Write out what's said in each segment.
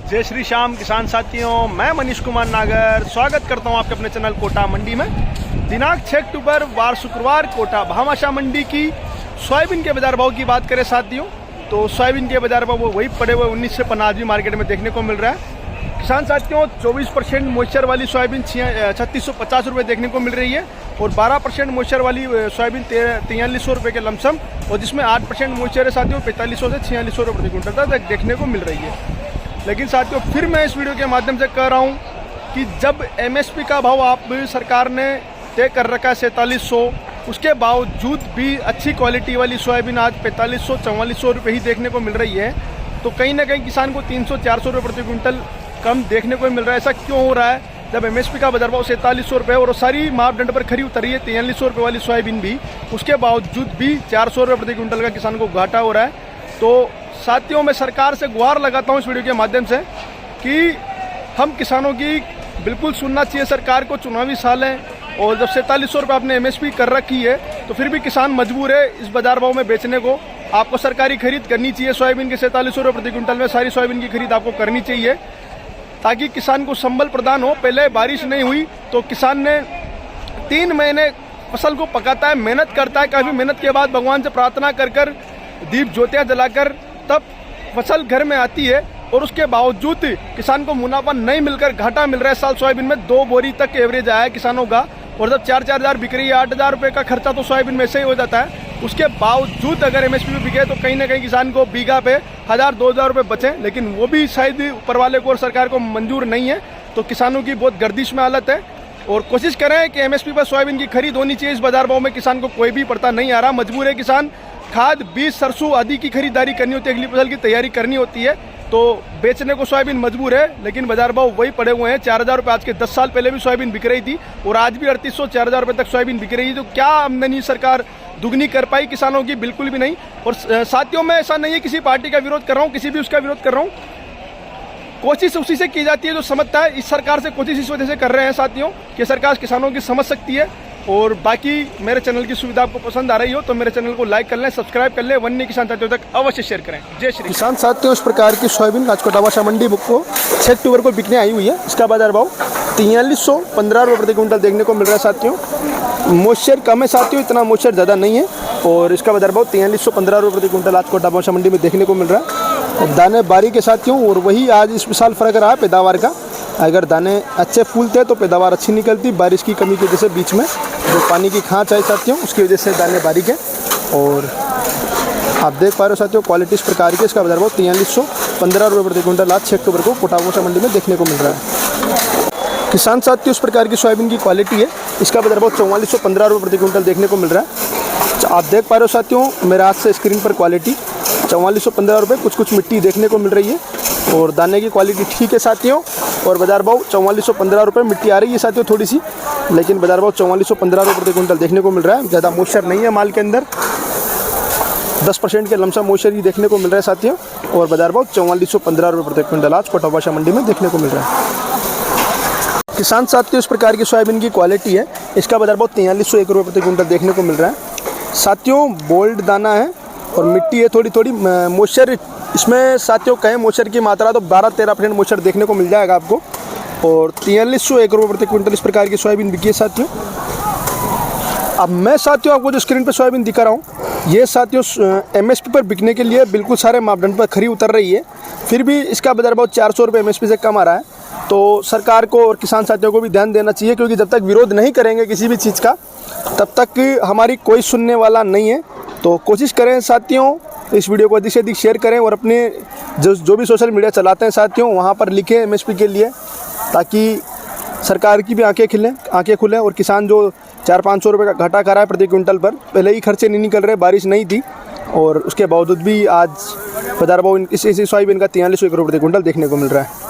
जय श्री श्याम किसान साथियों, मैं मनीष कुमार नागर स्वागत करता हूं आपके अपने चैनल कोटा मंडी में। दिनांक 6 अक्टूबर वार शुक्रवार कोटा भामाशाह मंडी की सोयाबीन के बाजार भाव की बात करें साथियों, तो सोयाबीन के बाजार भाव वही पड़े हुए 19 से 50 मार्केट में देखने को मिल रहा है। किसान साथियों 24% मॉइस्चर वाली सोयाबीन 3650 रुपये देखने को मिल रही है और 12% मॉइस्चर वाली सोयाबीन 4300 रुपये के लमसम, और जिसमें 8% मॉइस्चर है साथियों 4500 से 4600 रुपये प्रति क्विंटल तक देखने को मिल रही है। लेकिन साथियों फिर मैं इस वीडियो के माध्यम से कह रहा हूँ कि जब एमएसपी का भाव आप सरकार ने तय कर रखा है 4700, उसके बावजूद भी अच्छी क्वालिटी वाली सोयाबीन आज 4500-4400 रुपये ही देखने को मिल रही है, तो कहीं ना कहीं किसान को 300-400 रुपये प्रति क्विंटल कम देखने को मिल रहा है। ऐसा क्यों हो रहा है जब एमएसपी का बाजार भाव 4700 रुपये और सारी मापदंड पर खरी उतर रही है 4300 रुपये वाली सोयाबीन भी, उसके बावजूद भी 400 रुपये प्रति क्विंटल का किसान को घाटा हो रहा है। तो साथियों मैं सरकार से गुहार लगाता हूं इस वीडियो के माध्यम से कि हम किसानों की बिल्कुल सुनना चाहिए सरकार को। चुनावी साल है और जब 4700 रुपये आपने एमएसपी कर रखी है तो फिर भी किसान मजबूर है इस बाजार भाव में बेचने को। आपको सरकारी खरीद करनी चाहिए सोयाबीन के 4700 रुपये प्रति क्विंटल में, सारी सोयाबीन की खरीद आपको करनी चाहिए ताकि किसान को संबल प्रदान हो। पहले बारिश नहीं हुई तो किसान ने 3 महीने फसल को पकाता है, मेहनत करता है, काफ़ी मेहनत के बाद भगवान से प्रार्थना कर दीप ज्योतियाँ जलाकर तब फसल घर में आती है और उसके बावजूद किसान को मुनाफा नहीं मिलकर घाटा मिल रहा है। साल सोयाबीन में 2 बोरी तक एवरेज आया है किसानों का, और जब 4-4 हज़ार बिक रही है 8,000 रुपये का खर्चा तो सोयाबीन में से ही हो जाता है। उसके बावजूद अगर एमएसपी में बिके तो कहीं ना कहीं किसान को बीघा पे 1,000-2,000 रुपये बचे, लेकिन वो भी शायद ऊपर वाले को और सरकार को मंजूर नहीं है। तो किसानों की बहुत गर्दिश में हालत है और कोशिश करें कि एमएसपी पर सोयाबीन की खरीद होनी चाहिए। इस बाजार भाव में किसान को कोई भी पड़ता नहीं आ रहा, मजबूर है किसान। खाद, बीज, सरसों आदि की खरीदारी करनी होती है, अगली फसल की तैयारी करनी होती है, तो बेचने को सोयाबीन मजबूर है। लेकिन बाजार भाव वही पड़े हुए हैं 4,000 रुपये। आज के 10 साल पहले भी सोयाबीन बिक रही थी और आज भी 3,800-4,000 रुपये तक सोयाबीन बिक रही है। तो क्या आमदनी सरकार दुगनी कर पाई किसानों की? बिल्कुल भी नहीं। और साथियों में ऐसा नहीं है किसी पार्टी का विरोध कर रहा हूँ, किसी भी उसका विरोध कर रहा हूँ, कोशिश उसी से की जाती है जो समझता है। इस सरकार से कोशिश इस वजह से कर रहे हैं साथियों कि सरकार किसानों की समझ सकती है। और बाकी मेरे चैनल की सुविधा आपको पसंद आ रही हो तो मेरे चैनल को लाइक कर लें, सब्सक्राइब कर लें, वन्य किसान साथियों तक अवश्य शेयर करें। जय श्री किसान साथियों, इस प्रकार की सोयाबीन आज कोटा भामाशाह मंडी बुक को 6 अक्टूबर को बिकने आई हुई है। इसका बाजार भाव 4315 रुपये प्रति क्विंटल देखने को मिल रहा है साथियों। मॉइस्चर कम है साथियों, इतना मॉइस्चर ज़्यादा नहीं है, और इसका बाजार भाव 4315 रुपये प्रति क्विंटल आज कोटा भामाशाह मंडी में देखने को मिल रहा है। दाने बारी के साथियों, और वही आज इस साल फर्क रहा है पैदावार का। अगर दाने अच्छे फूलते तो पैदावार अच्छी निकलती, बारिश की कमी की वजह से बीच में जो पानी की खांच आई साथियों उसकी वजह से दाने बारीक है। और आप देख पा रहे हो साथियों क्वालिटी इस प्रकार की। इसका बाजार भाव 4315 रुपये प्रति क्विंटल आज 6 अक्टूबर को कोटा भामाशाह मंडी में देखने को मिल रहा है। किसान साथियों इस प्रकार की सोयाबीन की क्वालिटी है, इसका बाजार भाव 4415 रुपये प्रति क्विंटल देखने को मिल रहा है। आप देख पा रहे हो साथियों मेरे हाथ से स्क्रीन पर क्वालिटी 4415 रुपये, कुछ मिट्टी देखने को मिल रही है और दाने की क्वालिटी ठीक है साथियों। और बाजार भाव 4415 रुपये, मिट्टी आ रही है साथियों थोड़ी सी, लेकिन बाजार भाव 4415 रुपये प्रति क्विंटल देखने को मिल रहा है। ज़्यादा मॉइस्चर नहीं है माल के अंदर, 10% के लमसम मॉइस्चर ही देखने को मिल रहा है साथियों। और बाजार भाव 4415 रुपये प्रति क्विंटल आज कोटा भामाशाह मंडी में देखने को मिल रहा है। किसान साथियों इस प्रकार की सोयाबीन की क्वालिटी है, इसका बाजार भाव 4301 रुपये प्रति क्विंटल देखने को मिल रहा है साथियों। बोल्ड दाना है और मिट्टी है थोड़ी मॉइस्चर इसमें साथियों कहें मॉइस्चर की मात्रा तो 12-13% मॉइस्चर देखने को मिल जाएगा आपको। और 4301 रुपये प्रति क्विंटल इस प्रकार की सोयाबीन बिकी है साथियों। अब मैं साथियों आपको जो स्क्रीन पर सोयाबीन दिखा रहा हूँ ये साथियों एमएसपी पर बिकने के लिए बिल्कुल सारे मापदंड पर खरी उतर रही है, फिर भी इसका बाजार भाव 400 रुपये एमएसपी से कम आ रहा है। तो सरकार को और किसान साथियों को भी ध्यान देना चाहिए, क्योंकि जब तक विरोध नहीं करेंगे किसी भी चीज़ का तब तक हमारी कोई सुनने वाला नहीं है। तो कोशिश करें साथियों इस वीडियो को अधिक से अधिक शेयर करें और अपने जो भी सोशल मीडिया चलाते हैं साथियों वहाँ पर लिखें एमएसपी के लिए, ताकि सरकार की भी आंखें खुलें और किसान जो 400-500 रुपये का घाटा खा रहा है प्रति क्विंटल पर, पहले ही खर्चे नहीं निकल रहे, बारिश नहीं थी और उसके बावजूद भी आज बाजार भाव इसी सोयाबीन का 4301 रुपये प्रति क्विंटल देखने को मिल रहा है।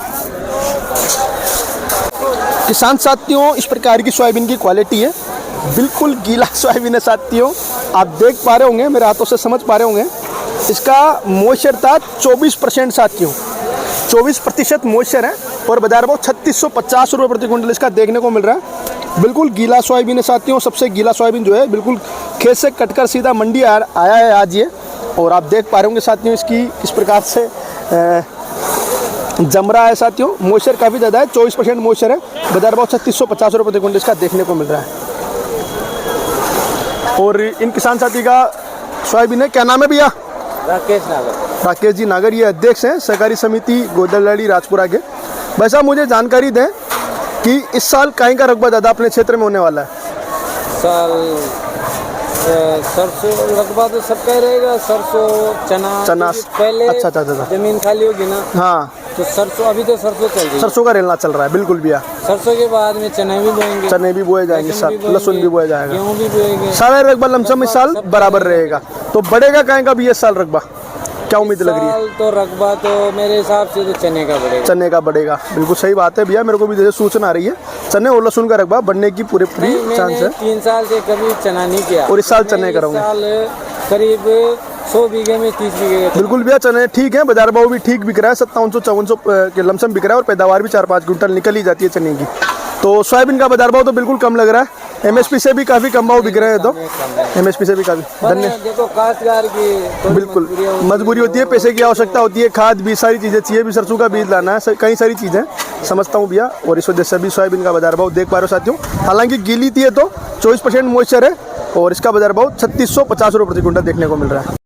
किसान साथियों इस प्रकार की सोयाबीन की क्वालिटी है, बिल्कुल गीला सोयाबीन है साथियों। आप देख पा रहे होंगे, मेरे हाथों से समझ पा रहे होंगे, इसका मॉइस्चर था 24% साथियों, 24% मॉइस्चर है और बाजार भाव 3650 रुपये प्रति क्विंटल इसका देखने को मिल रहा है। बिल्कुल गीला सोयाबीन है साथियों, सबसे गीला सोयाबीन जो है बिल्कुल खेत से कटकर सीधा मंडी आया है आज ये। और आप देख पा रहे होंगे साथियों इसकी किस प्रकार से जम रहा है साथियों, मॉइस्चर काफ़ी ज़्यादा है, 24% मॉइस्चर है। बाजार भाव 3650 रुपये प्रति क्विंटल इसका देखने को मिल रहा है। और इन किसान साथी का सोयाबीन है, क्या नाम है भैया? राकेश नागर। राकेश जी नागर, ये अध्यक्ष हैं सहकारी समिति गोदलड़ी राजपुरा के। भाई साहब मुझे जानकारी दें कि इस साल काई का रकबा ज़्यादा अपने क्षेत्र में होने वाला है? साल सरसों रकबा तो सबका ही रहेगा, सरसों चना क्योंकि पहले अच्छा अच्छा अच्छा, जमीन खाली होगी ना, हाँ तो सरसों अभी तो सरसों चल रही है। सरसों का रेलना चल रहा है, बिल्कुल भैया। सरसों के बाद में चने भी बोएंगे, चने भी बोए जाएंगे, लहसुन भी बोया जाएगा, गेहूँ भी बोएंगे। सारा रकबा लमसम इस साल बराबर रहेगा। तो बढ़ेगा काहे का भी इस साल रकबा, क्या उम्मीद लग रही है? साल तो रकबा तो मेरे हिसाब से तो चने का बढ़ेगा। चने का बढ़ेगा, बिल्कुल सही बात है भैया। मेरे को भी जैसे सूचना आ रही है चने और लहसुन का रकबा बढ़ने की पूरी चांस है। 3 साल से कभी चना नहीं किया और इस साल चने करूँगा। साल करीब 100 बीघे में 30 बीघे। बिल्कुल भैया चने ठीक है, बाजार भाव भी ठीक बिक रहा है, 5700-5400 के लमसम बिक रहा है और पैदावार भी 4-5 क्विंटल निकल ही जाती है चने की। तो सोयाबीन का बाजार भाव तो बिल्कुल कम लग रहा है, एमएसपी से भी काफ़ी कम भाव बिक रहे हैं। तो एमएसपी से भी काफ़ी धन्यवाद। देखो काश्तकार की बिल्कुल मजबूरी होती है, पैसे की आवश्यकता होती है, खाद भी सारी चीज़ें चाहिए, भी सरसों का बीज लाना है, कई सारी चीज़ें समझता हूँ भैया। और इस वजह से भी सोयाबीन का बाजार भाव देख पा रहे हो साथियों। हालांकि गीली थी है तो 24% मॉइस्चर है और इसका बाजार भाव 3650 रुपये प्रति क्विंटल देखने को मिल रहा है।